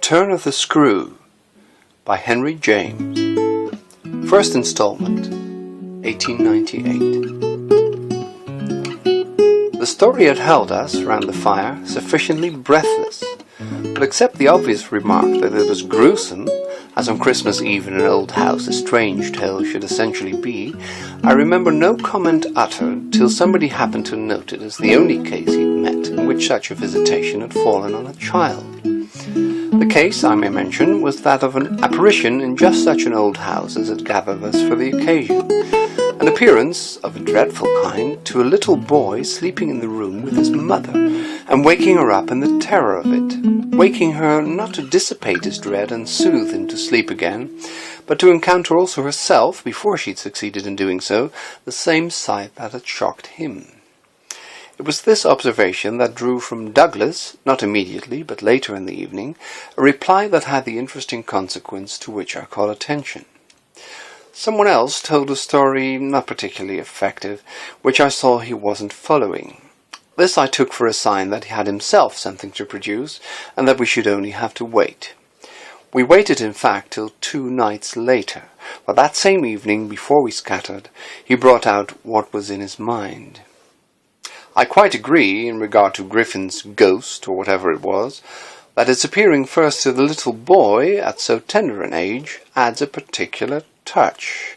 Turn of the Screw by Henry James. First installment, 1898. The story had held us round the fire sufficiently breathless, but except the obvious remark that it was gruesome, as on Christmas Eve in an old house a strange tale should essentially be, I remember no comment uttered till somebody happened to note it as the only case he'd met in which such a visitation had fallen on a child. The case, I may mention, was that of an apparition in just such an old house as had gathered us for the occasion. An appearance of a dreadful kind to a little boy sleeping in the room with his mother, and waking her up in the terror of it, waking her not to dissipate his dread and soothe him to sleep again, but to encounter also herself, before she'd succeeded in doing so, the same sight that had shocked him. It was this observation that drew from Douglas, not immediately, but later in the evening, a reply that had the interesting consequence to which I call attention. Someone else told a story not particularly effective, which I saw he wasn't following. This I took for a sign that he had himself something to produce, and that we should only have to wait. We waited, in fact, till 2 nights later, but that same evening, before we scattered, he brought out what was in his mind. I quite agree, in regard to Griffin's ghost, or whatever it was, that its appearing first to the little boy, at so tender an age, adds a particular touch.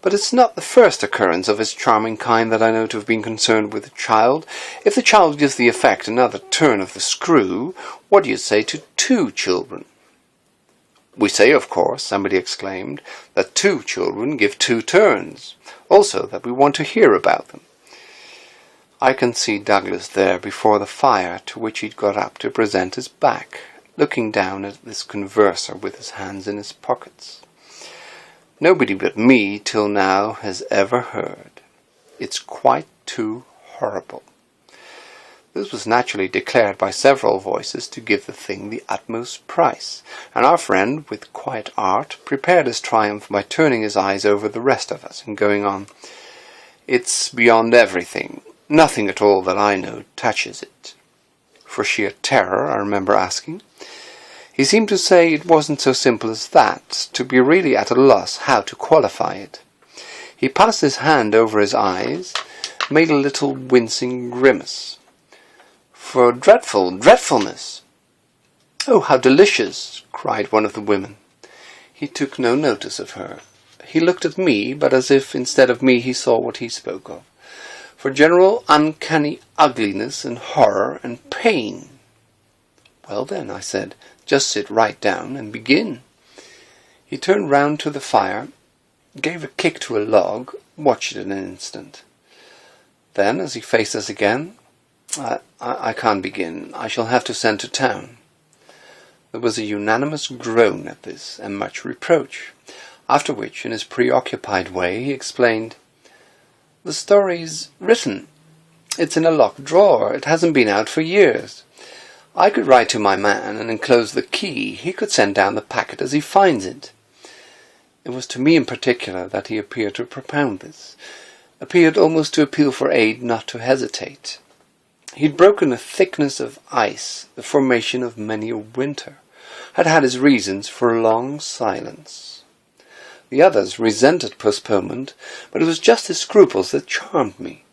But it's not the first occurrence of its charming kind that I know to have been concerned with a child. If the child gives the effect another turn of the screw, what do you say to 2 children? We say, of course, somebody exclaimed, that 2 children give 2 turns, also that we want to hear about them. I can see Douglas there before the fire to which he'd got up to present his back, looking down at this converser with his hands in his pockets. Nobody but me till now has ever heard. It's quite too horrible. This was naturally declared by several voices to give the thing the utmost price, and our friend, with quiet art, prepared his triumph by turning his eyes over the rest of us and going on, "It's beyond everything. Nothing at all that I know touches it." For sheer terror, I remember asking. He seemed to say it wasn't so simple as that, to be really at a loss how to qualify it. He passed his hand over his eyes, made a little wincing grimace. "For dreadfulness!" "Oh, how delicious!" cried one of the women. He took no notice of her. He looked at me, but as if instead of me he saw what he spoke of. "For general uncanny ugliness and horror and pain." "Well then," I said, "just sit right down and begin." He turned round to the fire, gave a kick to a log, watched it an instant. Then, as he faced us again, I can't begin. I shall have to send to town." There was a unanimous groan at this, and much reproach, after which, in his preoccupied way, he explained, "The story's written. It's in a locked drawer. It hasn't been out for years. I could write to my man and enclose the key. He could send down the packet as he finds it." It was to me in particular that he appeared to propound this, appeared almost to appeal for aid, not to hesitate. He'd broken a thickness of ice, the formation of many a winter, had had his reasons for a long silence. The others resented postponement, but it was just his scruples that charmed me.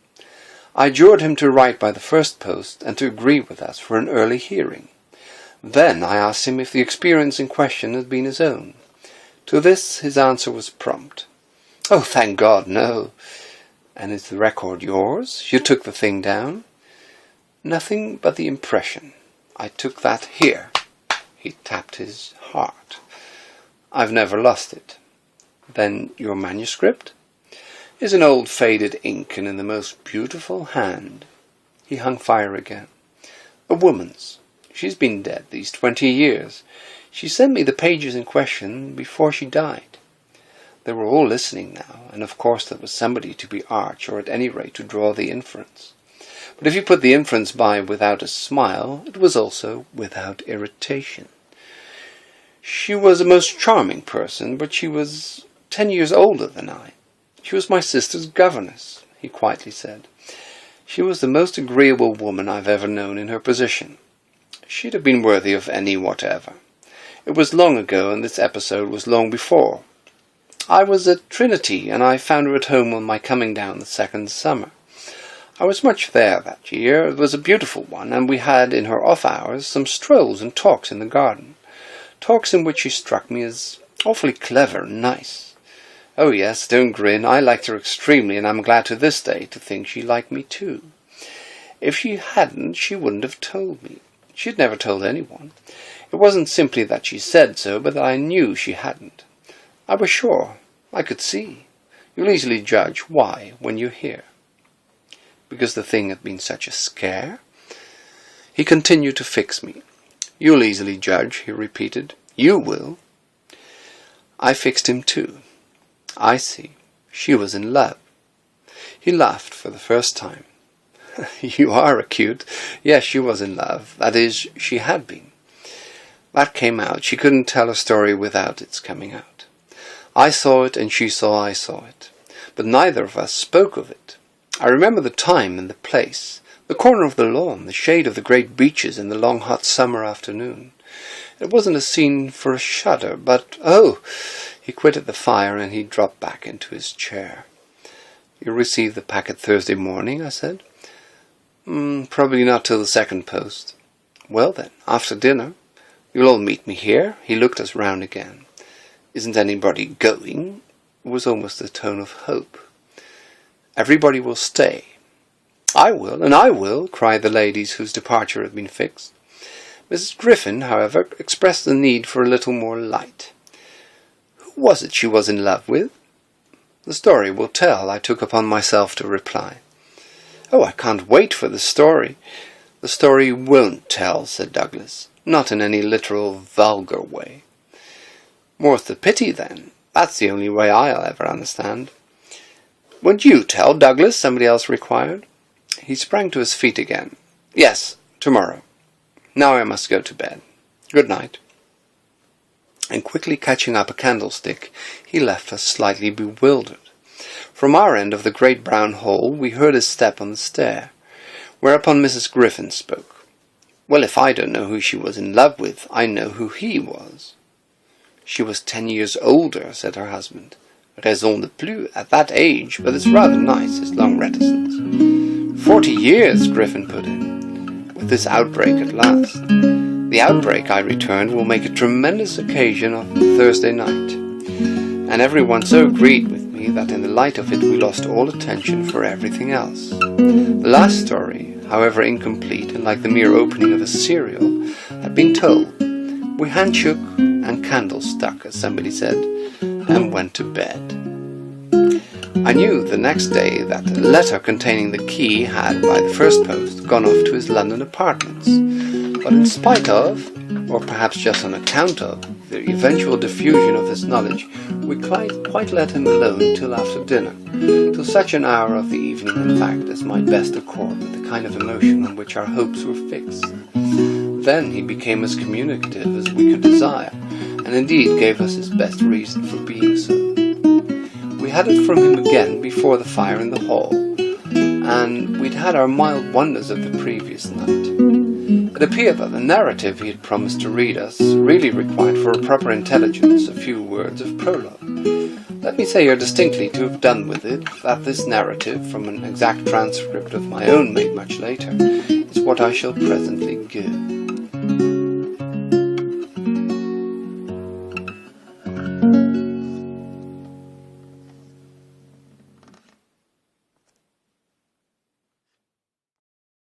I adjured him to write by the first post and to agree with us for an early hearing. Then I asked him if the experience in question had been his own. To this his answer was prompt. "Oh, thank God, no." "And is the record yours? You took the thing down?" "Nothing but the impression. I took that here." He tapped his heart. "I've never lost it." "Then your manuscript?" "Is an old faded ink and in the most beautiful hand." He hung fire again. "A woman's. She's been dead these 20 years. She sent me the pages in question before she died." They were all listening now, and of course there was somebody to be arch, or at any rate to draw the inference. But if you put the inference by without a smile, it was also without irritation. "She was a most charming person, but she was 10 years older than I. She was my sister's governess," he quietly said. "She was the most agreeable woman I've ever known in her position. She'd have been worthy of any whatever. It was long ago, and this episode was long before. I was at Trinity, and I found her at home on my coming down the second summer. I was much there that year. It was a beautiful one, and we had, in her off hours, some strolls and talks in the garden. Talks in which she struck me as awfully clever and nice. Oh yes, don't grin, I liked her extremely, and I'm glad to this day to think she liked me too. If she hadn't, she wouldn't have told me. She'd never told anyone. It wasn't simply that she said so, but that I knew she hadn't. I was sure. I could see. You'll easily judge why when you hear. Because the thing had been such a scare? He continued to fix me. You'll easily judge, he repeated. You will. I fixed him too. I see. She was in love. He laughed for the first time. You are acute. Yes, she was in love. That is, she had been. That came out. She couldn't tell a story without its coming out. I saw it, and she saw I saw it. But neither of us spoke of it. I remember the time and the place, the corner of the lawn, the shade of the great beeches in the long hot summer afternoon. It wasn't a scene for a shudder, but, oh! He quitted the fire, and he dropped back into his chair. You'll receive the packet Thursday morning, I said. Probably not till the second post. Well then, after dinner. You'll all meet me here. He looked us round again. Isn't anybody going? It was almost a tone of hope. Everybody will stay. I will, and I will, cried the ladies whose departure had been fixed. Mrs. Griffin, however, expressed the need for a little more light. Who was it she was in love with? The story will tell, I took upon myself to reply. Oh, I can't wait for the story. The story won't tell, said Douglas. Not in any literal, vulgar way. More's the pity, then. That's the only way I'll ever understand. Won't you tell, Douglas? Somebody else required. He sprang to his feet again. Yes, tomorrow. Now I must go to bed. Good night. And quickly catching up a candlestick, he left us slightly bewildered. From our end of the great brown hall we heard his step on the stair, whereupon Mrs. Griffin spoke. Well, if I don't know who she was in love with, I know who he was. She was 10 years older, said her husband. Raison de plus at that age, but it's rather nice, his long reticence. 40 years, Griffin put in, with this outbreak at last. The outbreak, I returned, will make a tremendous occasion of Thursday night. And everyone so agreed with me that in the light of it we lost all attention for everything else. The last story, however incomplete and like the mere opening of a serial, had been told. We handshook and candles stuck, as somebody said, and went to bed. I knew the next day that a letter containing the key had, by the first post, gone off to his London apartments. But in spite of, or perhaps just on account of, the eventual diffusion of this knowledge, we quite let him alone till after dinner, till such an hour of the evening, in fact, as might best accord with the kind of emotion on which our hopes were fixed. Then he became as communicative as we could desire, and indeed gave us his best reason for being so. We had it from him again before the fire in the hall, and we'd had our mild wonders of the previous night. It appeared that the narrative he had promised to read us really required for a proper intelligence a few words of prologue. Let me say here distinctly to have done with it that this narrative, from an exact transcript of my own made much later, is what I shall presently give.